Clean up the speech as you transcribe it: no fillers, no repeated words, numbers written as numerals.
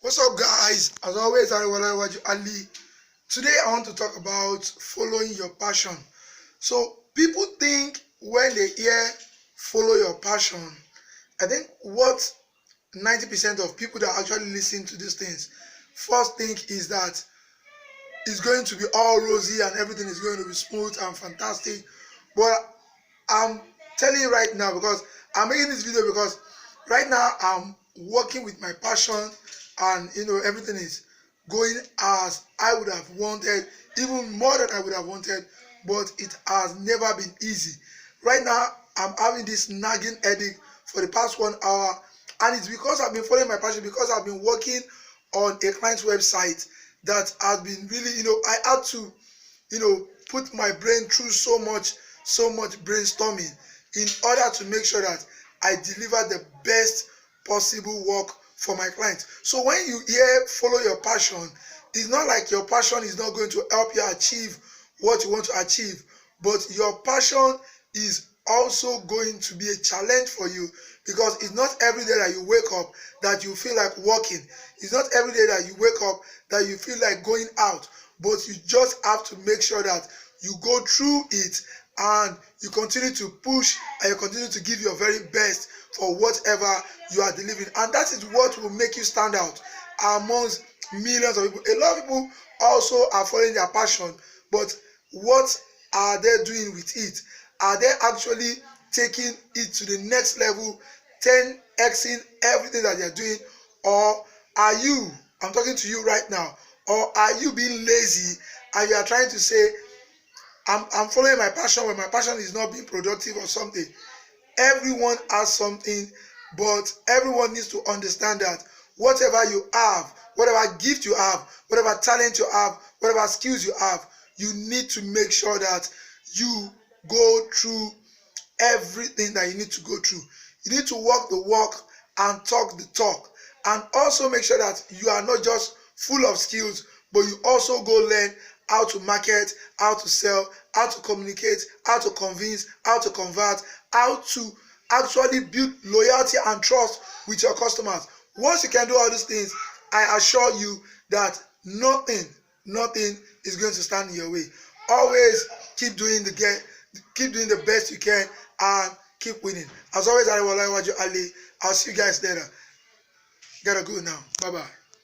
What's up, guys? As always, Ariwaju Ali. Today, I want to talk about following your passion. So, people think when they hear follow your passion, I think what 90% of people that actually listen to these things first think is that it's going to be all rosy and everything is going to be smooth and fantastic. But I'm telling you right now, because I'm making this video because right now I'm working with my passion, and everything is going as I would have wanted, even more than I would have wanted, but it has never been easy. Right now I'm having this nagging headache for the past 1 hour, and it's because I've been following my passion, because I've been working on a client's website that has been really, I had to put my brain through so much brainstorming in order to make sure that I deliver the best possible work for my clients. So when you hear follow your passion, it's not like your passion is not going to help you achieve what you want to achieve, but your passion is also going to be a challenge for you, because it's not every day that you wake up that you feel like working. It's not every day that you wake up that you feel like going out, but you just have to make sure that you go through it and you continue to push and you continue to give your very best for whatever you are delivering, and that is what will make you stand out amongst millions of people. A lot of people also are following their passion, but what are they doing with it? Are they actually taking it to the next level, 10xing everything that they're doing? Or are you, I'm talking to you right now, or are you being lazy and you are trying to say, I'm following my passion when my passion is not being productive or something? Everyone has something, but everyone needs to understand that whatever you have, whatever gift you have, whatever talent you have, whatever skills you have, you need to make sure that you go through everything that you need to go through. You need to walk the walk and talk the talk, and also make sure that you are not just full of skills, but you also go learn how to market, how to sell, how to communicate, how to convince, how to convert, how to actually build loyalty and trust with your customers. Once you can do all these things, I assure you that nothing is going to stand in your way. Always keep doing the best you can and keep winning. As always, I'll see you guys later. Gotta go now. Bye bye.